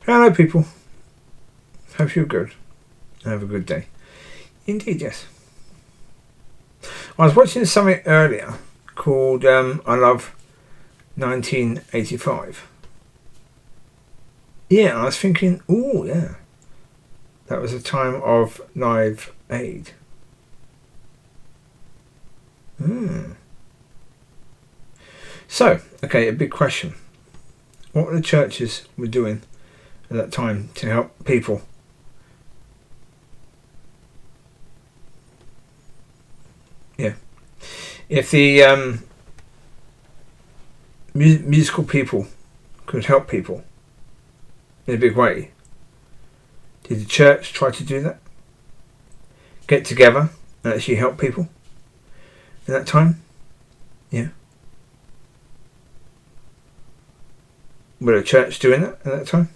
Hello, people. Hope you're good. Have a good day. Indeed, yes. I was watching something earlier called I Love 1985. Yeah, I was thinking, oh, yeah. That was a time of Live Aid. So, okay, a big question. What were the churches were doing at that time to help people? Yeah. If the musical people could help people in a big way, did the church try to do that? Get together and actually help people in that time? Yeah. Were the church doing that at that time?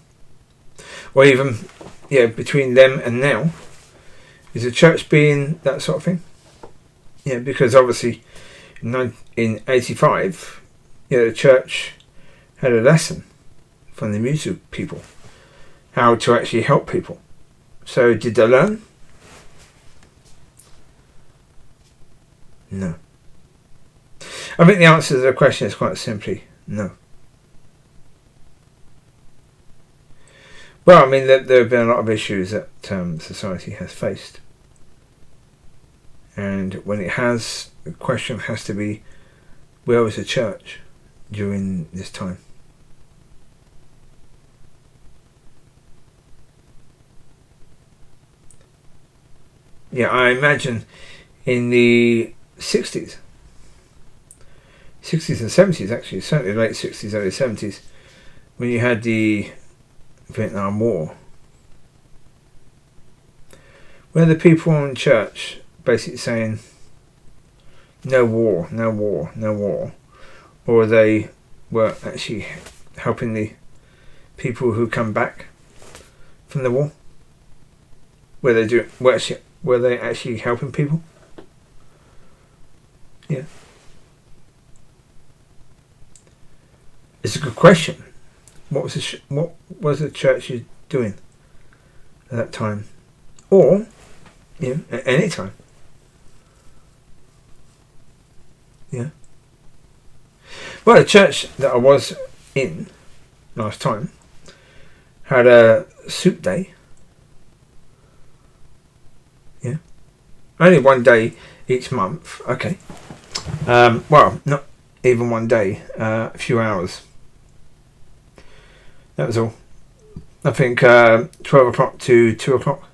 Or even, between them and now, is the church being that sort of thing? Yeah, because obviously in 85, the church had a lesson from the music people, how to actually help people. So did they learn? No. I think the answer to the question is quite simply no. Well, I mean, there have been a lot of issues that society has faced. And when it has, the question has to be, where was the church during this time? Yeah, I imagine in the 60s and 70s actually, certainly late 60s, early 70s, when you had the Vietnam War, where the people in church basically saying no war, no war, no war, or they were actually helping the people who come back from the war, were they actually helping people? Yeah, it's a good question. What was the church doing at that time, or at any time? Yeah. Well, the church that I was in last time had a soup day. Yeah. Only one day each month. Okay. Well, not even one day. A few hours. That was all. I think 12 o'clock to 2 o'clock.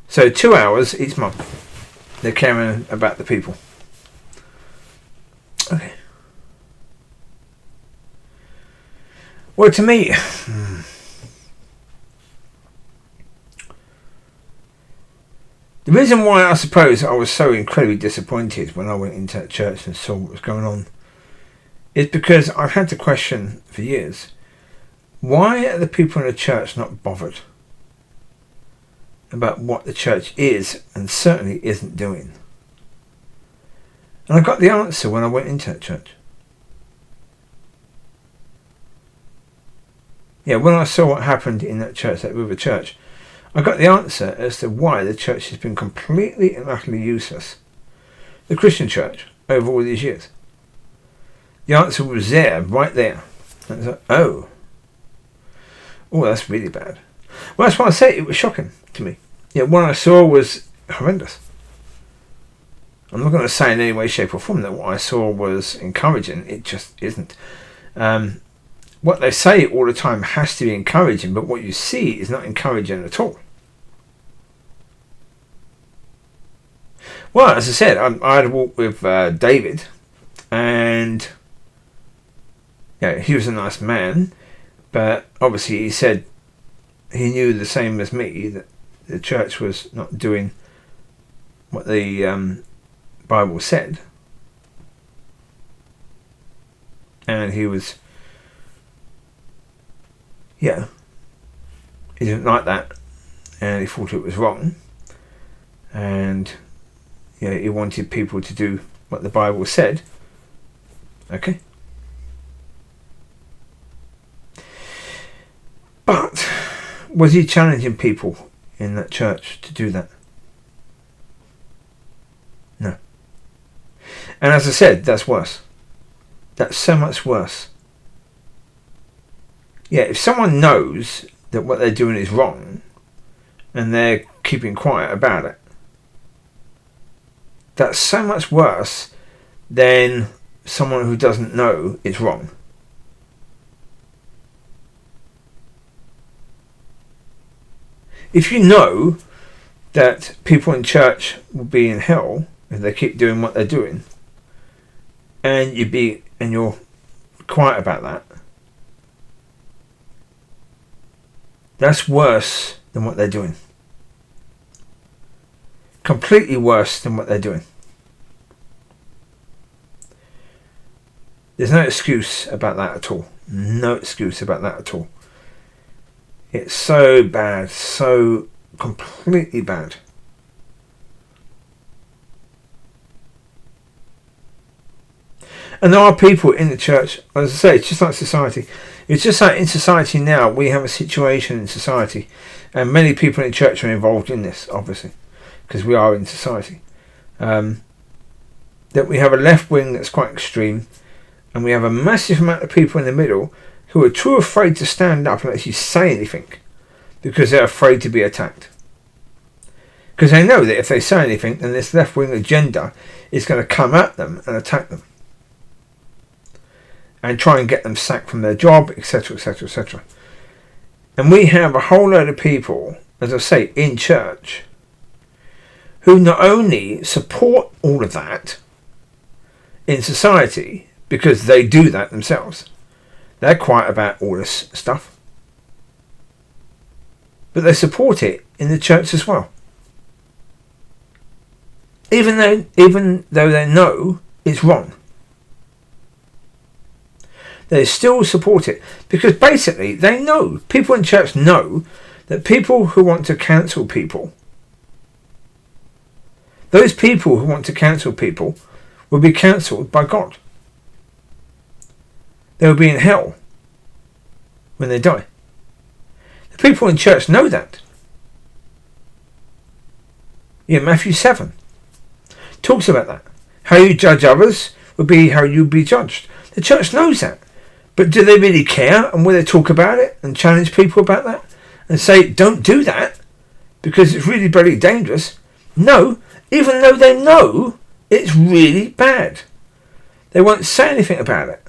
So 2 hours each month. They're caring about the people. Okay. Well, to me, the reason why I suppose I was so incredibly disappointed when I went into that church and saw what was going on is because I've had the question for years, why are the people in the church not bothered about what the church is and certainly isn't doing? And I got the answer when I went into that church. Yeah, when I saw what happened in that church, that river church, I got the answer as to why the church has been completely and utterly useless. The Christian church, over all these years. The answer was there, right there. And I was like, oh, that's really bad. Well, that's why I say it was shocking to me. Yeah, what I saw was horrendous. I'm not going to say in any way, shape or form that what I saw was encouraging. It just isn't. What they say all the time has to be encouraging, but what you see is not encouraging at all. Well, as I said, I had a walk with David, and he was a nice man, but obviously he said he knew the same as me that the church was not doing what the Bible said, and he was, he didn't like that, and he thought it was wrong, and he wanted people to do what the Bible said. Okay. Was he challenging people in that church to do that? No. And as I said, that's worse. That's so much worse. Yeah, if someone knows that what they're doing is wrong and they're keeping quiet about it, that's so much worse than someone who doesn't know it's wrong. If you know that people in church will be in hell if they keep doing what they're doing, and you're quiet about that, that's worse than what they're doing. Completely worse than what they're doing. There's no excuse about that at all. No excuse about that at all. It's so bad, so completely bad. And there are people in the church, as I say, it's just like society. It's just like in society now, we have a situation in society, and many people in church are involved in this, obviously, because we are in society. That we have a left wing that's quite extreme, and we have a massive amount of people in the middle who are too afraid to stand up and actually say anything because they're afraid to be attacked. Because they know that if they say anything, then this left wing agenda is going to come at them and attack them and try and get them sacked from their job, etc, etc, etc. And we have a whole load of people, as I say, in church who not only support all of that in society because they do that themselves, they're quiet about all this stuff, but they support it in the church as well, even though they know it's wrong. They still support it because basically they know, people in church know, that people who want to cancel people, those people who want to cancel people will be cancelled by God. They will be in hell when they die. The people in church know that. Yeah, Matthew 7 talks about that. How you judge others will be how you'll be judged. The church knows that. But do they really care? And will they talk about it and challenge people about that? And say, don't do that because it's really very dangerous? No, even though they know it's really bad. They won't say anything about it.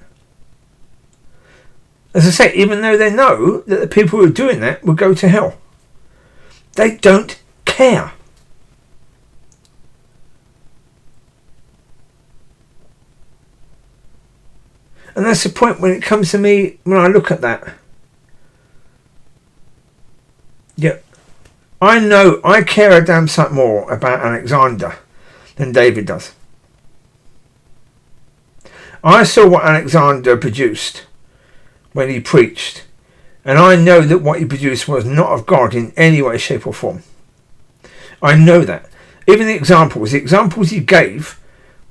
As I say, even though they know that the people who are doing that will go to hell. They don't care. And that's the point when it comes to me, when I look at that. Yeah, I know I care a damn sight more about Alexander than David does. I saw what Alexander produced when he preached, and I know that what he produced was not of God in any way, shape or form. I know that. Even the examples he gave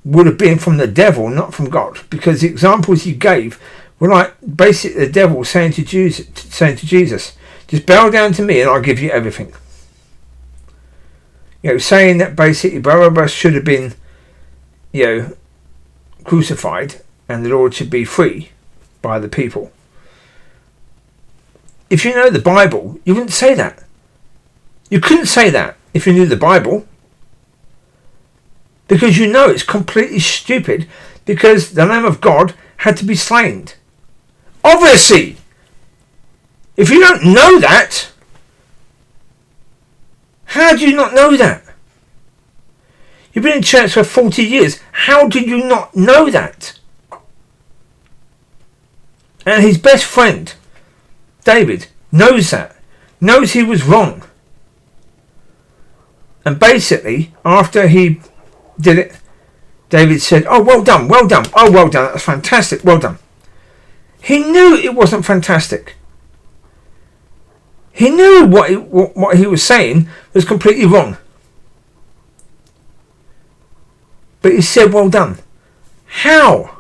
would have been from the devil, not from God, because the examples he gave were like basically the devil saying to Jesus, just bow down to me and I'll give you everything. You know, saying that basically Barabbas should have been, crucified and the Lord should be free by the people. If you know the Bible, you wouldn't say that. You couldn't say that if you knew the Bible. Because you know it's completely stupid, because the Lamb of God had to be slain. Obviously! If you don't know that, how do you not know that? You've been in church for 40 years. How did you not know that? And his best friend, David, knows that. Knows he was wrong. And basically, after he did it, David said, oh, well done, well done. Oh, well done, that's fantastic, well done. He knew it wasn't fantastic. He knew what he was saying was completely wrong. But he said, well done. How?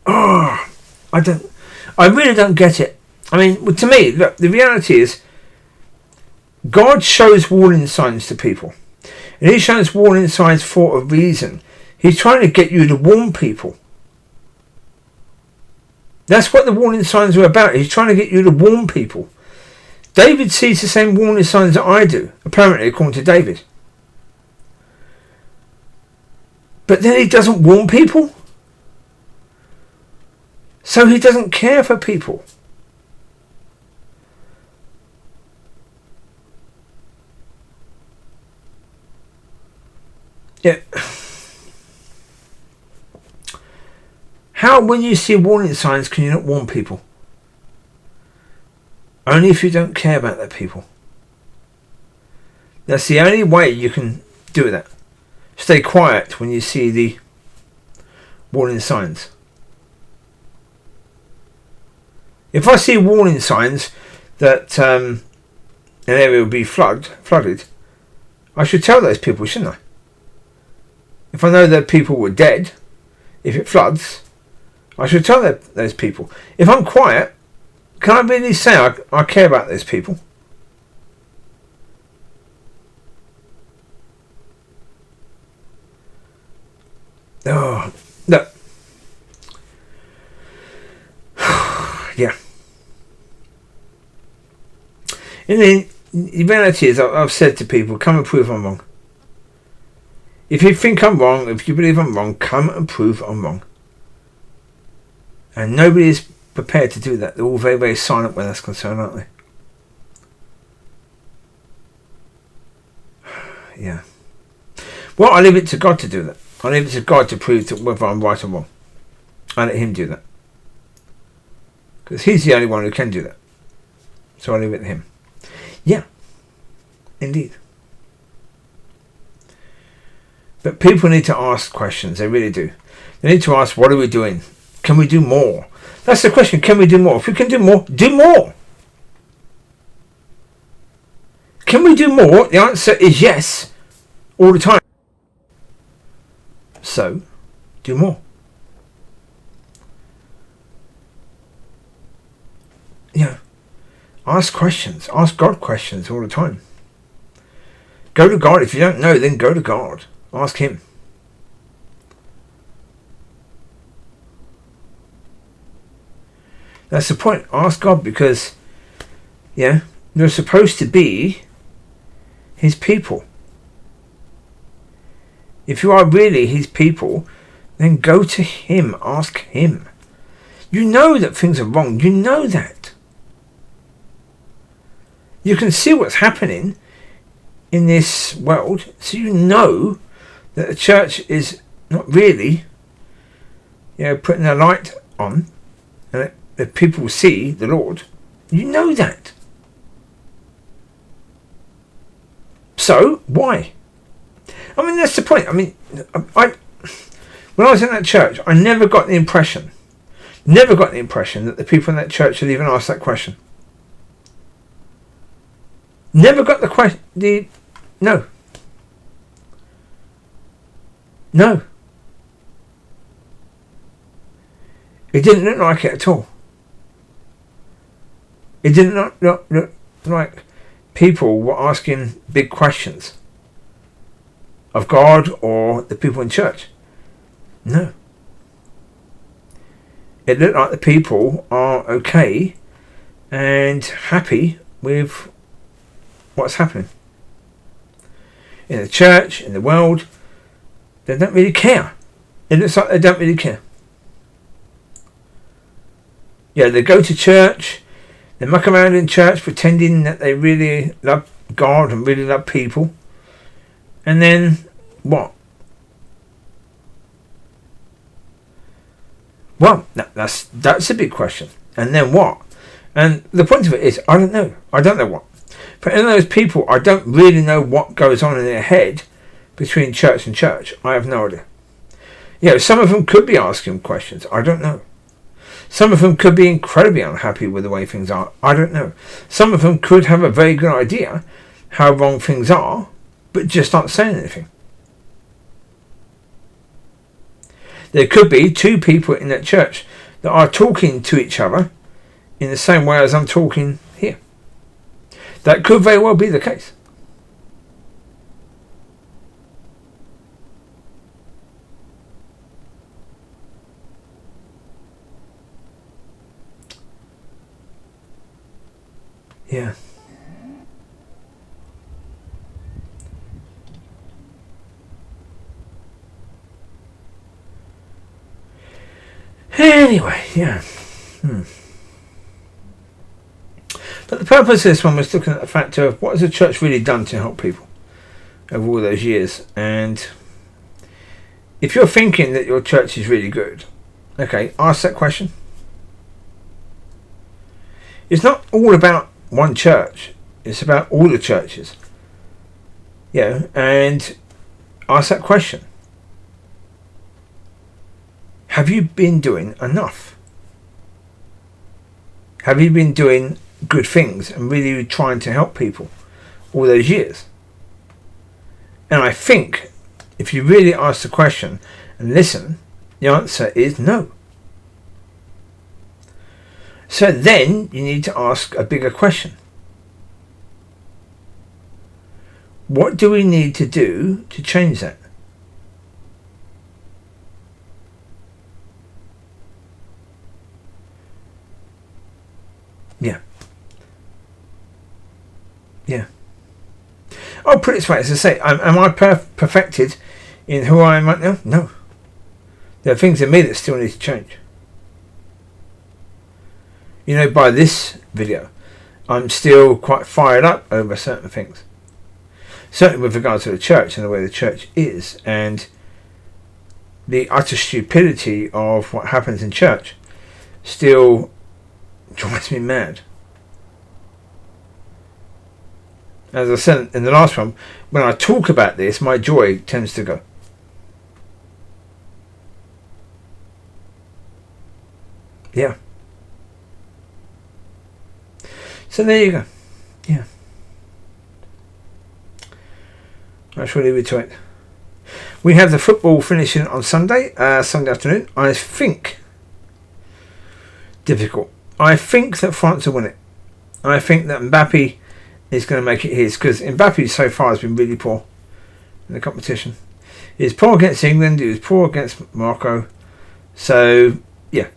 Oh, I really don't get it. I mean, to me, look, the reality is God shows warning signs to people. And he shows warning signs for a reason. He's trying to get you to warn people. That's what the warning signs are about. He's trying to get you to warn people. David sees the same warning signs that I do, apparently, according to David. But then he doesn't warn people. So he doesn't care for people. Yeah. How, when you see warning signs, can you not warn people? Only if you don't care about that people. That's the only way you can do that. Stay quiet when you see the warning signs. If I see warning signs that an area will be flooded, I should tell those people, shouldn't I? If I know that people were dead, if it floods, I should tell those people. If I'm quiet, can I really say I care about those people? Oh, no. Yeah. And then the reality is, I've said to people, come and prove I'm wrong. If you think I'm wrong, if you believe I'm wrong, come and prove I'm wrong. And nobody is prepared to do that. They're all very, very silent when that's concerned, aren't they? Yeah. Well, I leave it to God to do that. I leave it to God to prove whether I'm right or wrong. I let him do that. Because he's the only one who can do that. So I leave it to him. Yeah. Indeed. But people need to ask questions. They really do. They need to ask, what are we doing? Can we do more? That's the question. Can we do more? If we can do more, do more. Can we do more? The answer is yes. All the time. So, do more. Yeah. Ask questions. Ask God questions all the time. Go to God. If you don't know, then go to God. Ask him. That's the point. Ask God, because, yeah, you're supposed to be his people. If you are really his people, then go to him. Ask him. You know that things are wrong. You know that. You can see what's happening in this world, so you know that the church is not really, putting a light on, and that people see the Lord. You know that. So why? I mean, that's the point. I mean, when I was in that church, I never got the impression that the people in that church had even asked that question. Never got the question. No. No. It didn't look like it at all. It didn't look like people were asking big questions of God or the people in church. No. It looked like the people are okay and happy with what's happening. In the church, in the world, they don't really care. It looks like they don't really care. Yeah, they go to church, they muck around in church pretending that they really love God and really love people. And then what? Well, that's a big question. And then what? And the point of it is, I don't know. I don't know what. But in those people, I don't really know what goes on in their head between church and church. I have no idea. Some of them could be asking questions. I don't know. Some of them could be incredibly unhappy with the way things are. I don't know. Some of them could have a very good idea how wrong things are, but just aren't saying anything. There could be two people in that church that are talking to each other in the same way as I'm talking here. That could very well be the case. Yeah. Anyway, yeah. But the purpose of this one was looking at the factor of what has the church really done to help people over all those years. And if you're thinking that your church is really good, okay, ask that question. It's not all about one church. It's about all the churches. Yeah, and ask that question. Have you been doing enough? Have you been doing good things and really trying to help people all those years? And I think if you really ask the question and listen, the answer is no. So then you need to ask a bigger question. What do we need to do to change that? Yeah. Yeah. I'll put it this way, as I say, am I perfected in who I am right now? No. There are things in me that still need to change. You know, by this video, I'm still quite fired up over certain things. Certainly with regard to the church and the way the church is, and the utter stupidity of what happens in church still drives me mad. As I said in the last one, when I talk about this, my joy tends to go. Yeah. So there you go. Yeah. I shall leave it to it. We have the football finishing on Sunday afternoon. I think difficult. I think that France will win it. I think that Mbappe is going to make it his, because Mbappe so far has been really poor in the competition. He was poor against England. He was poor against Morocco. So yeah,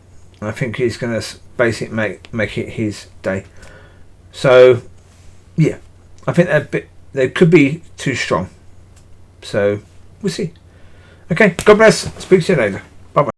I think he's going to basically make it his day. So yeah, I think they could be too strong. So we'll see. Okay, God bless. Speak to you later.